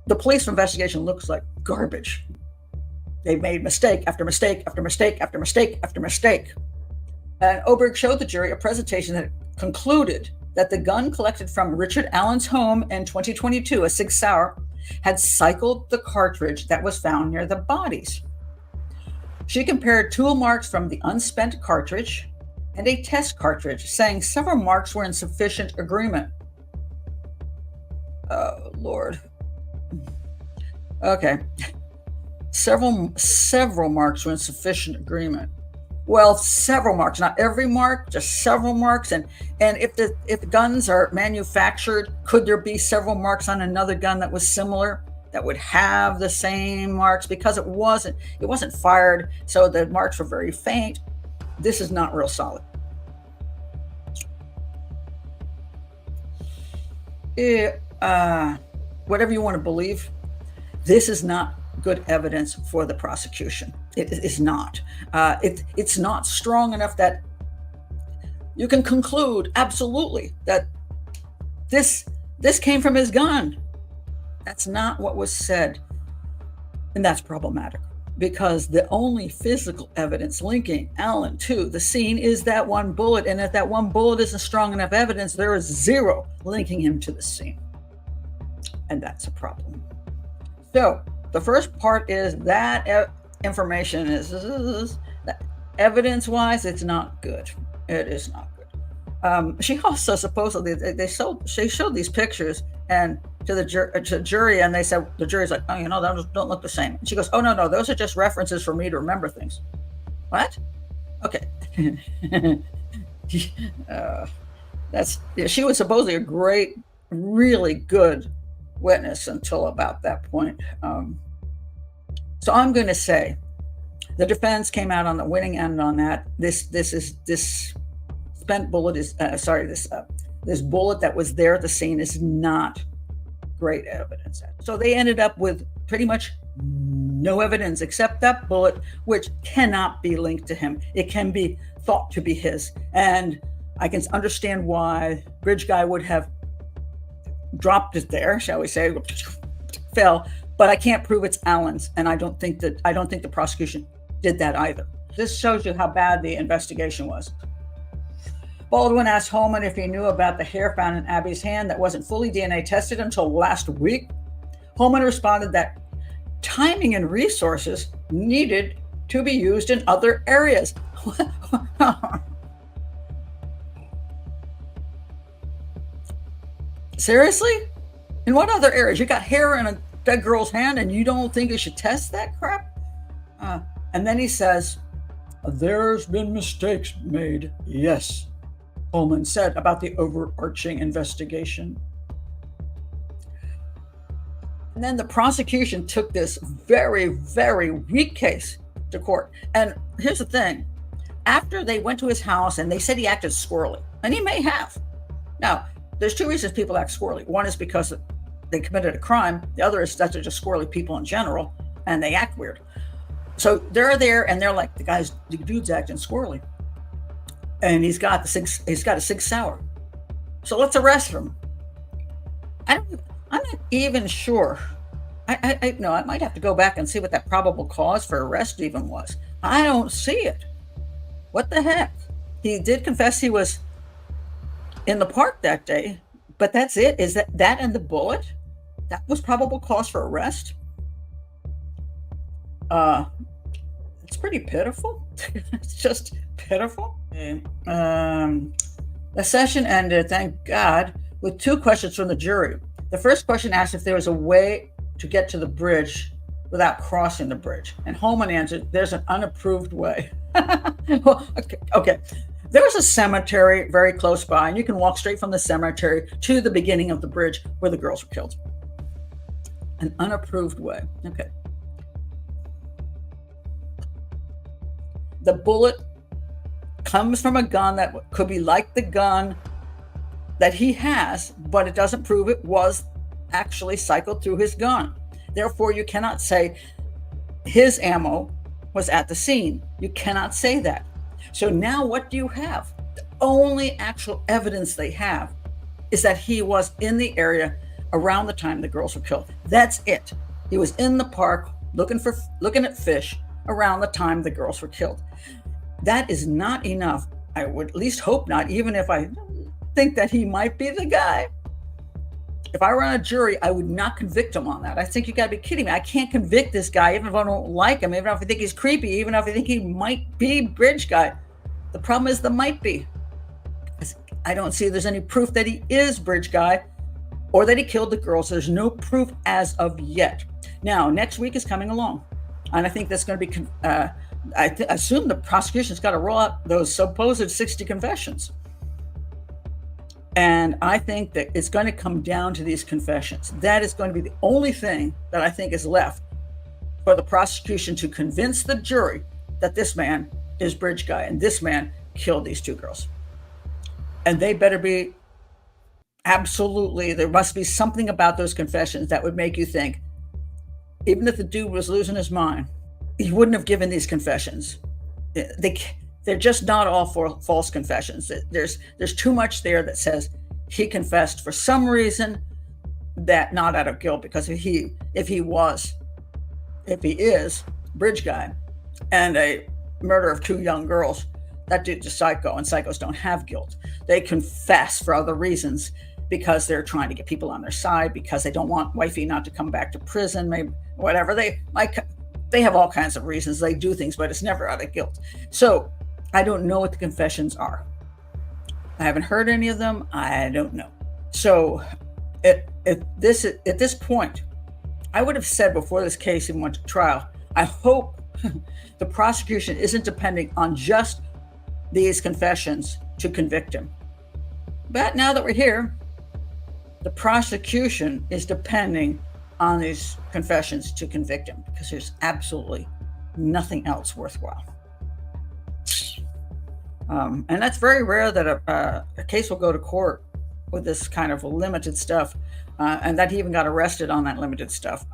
The police investigation looks like garbage. They've made mistake after mistake after mistake after mistake after mistake. And Oberg showed the jury a presentation that concluded that the gun collected from Richard Allen's home in 2022, a Sig Sauer, had cycled the cartridge that was found near the bodies. She compared tool marks from the unspent cartridge and a test cartridge, saying several marks were in sufficient agreement. Oh, Lord. Okay. Several marks were in sufficient agreement. Well, several marks, not every mark, just several marks. And if guns are manufactured, could there be several marks on another gun that was similar, that would have the same marks? Because it wasn't fired, so the marks were very faint. This is not real solid. Whatever you want to believe, this is not good evidence for the prosecution. It is not. It's not strong enough that you can conclude absolutely that this came from his gun. That's not what was said, and that's problematic, because the only physical evidence linking Allen to the scene is that one bullet, and if that one bullet isn't strong enough evidence, there is zero linking him to the scene, and that's a problem. So the first part is that information is evidence-wise, it's not good. It is not good. She also supposedly they showed these pictures and to the jury, and they said, the jury's like, oh, those don't look the same. And she goes, oh, no, those are just references for me to remember things. What? Okay. She was supposedly a great, really good witness until about that point. So I'm going to say the defense came out on the winning end on that. This spent bullet is this bullet that was there at the scene is not great evidence. So they ended up with pretty much no evidence except that bullet, which cannot be linked to him. It can be thought to be his, and I can understand why Bridge Guy would have dropped it there, shall we say, fell, but I can't prove it's Allen's, and I don't think the prosecution did that either. This shows you how bad the investigation was. Baldwin asked Holman if he knew about the hair found in Abby's hand that wasn't fully DNA tested until last week. Holman responded that timing and resources needed to be used in other areas. Seriously? In what other areas? You got hair in a dead girl's hand and you don't think you should test that crap? And then he says, there's been mistakes made, yes, Holman said about the overarching investigation. And then the prosecution took this very, very weak case to court. And here's the thing. After they went to his house and they said he acted squirrely, and he may have. Now, there's two reasons people act squirrely. One is because they committed a crime. The other is that they're just squirrely people in general, and they act weird. So they're there, and they're like, the dude's acting squirrely, and he's got a Sig Sauer. So let's arrest him. I'm not even sure. I might have to go back and see what that probable cause for arrest even was. I don't see it. What the heck? He did confess he was in the park that day, but that's it. Is that and the bullet? That was probable cause for arrest? It's pretty pitiful. It's just pitiful. The session ended, thank God, with two questions from the jury. The first question asked if there was a way to get to the bridge without crossing the bridge. And Holman answered, there's an unapproved way. Well, okay. There's a cemetery very close by, and you can walk straight from the cemetery to the beginning of the bridge where the girls were killed. An unapproved way. Okay. The bullet comes from a gun that could be like the gun that he has, but it doesn't prove it was actually cycled through his gun. Therefore, you cannot say his ammo was at the scene. You cannot say that. So now what do you have? The only actual evidence they have is that he was in the area around the time the girls were killed. That's it. He was in the park looking at fish around the time the girls were killed. That is not enough. I would at least hope not, even if I think that he might be the guy. If I were on a jury, I would not convict him on that. I think you got to be kidding me. I can't convict this guy, even if I don't like him, even if I think he's creepy, even if I think he might be bridge guy. The problem is the might be. I don't see there's any proof that he is bridge guy or that he killed the girls. There's no proof as of yet. Now, next week is coming along, and I think that's going to be, I assume the prosecution's got to roll out those supposed 60 confessions. And I think that it's going to come down to these confessions. That is going to be the only thing that I think is left for the prosecution to convince the jury that this man is bridge guy and this man killed these two girls. And they better be absolutely, there must be something about those confessions that would make you think, even if the dude was losing his mind, he wouldn't have given these confessions. They're just not all false confessions. There's too much there that says he confessed for some reason, that not out of guilt, because if he is bridge guy and a murder of two young girls, that dude's a psycho, and psychos don't have guilt. They confess for other reasons, because they're trying to get people on their side, because they don't want wifey not to come back to prison, maybe whatever. They have all kinds of reasons they do things, but it's never out of guilt. So I don't know what the confessions are. I haven't heard any of them. I don't know. So at this point, I would have said before this case even went to trial, I hope the prosecution isn't depending on just these confessions to convict him. But now that we're here, the prosecution is depending on these confessions to convict him, because there's absolutely nothing else worthwhile. And that's very rare that a case will go to court with this kind of limited stuff, and that he even got arrested on that limited stuff.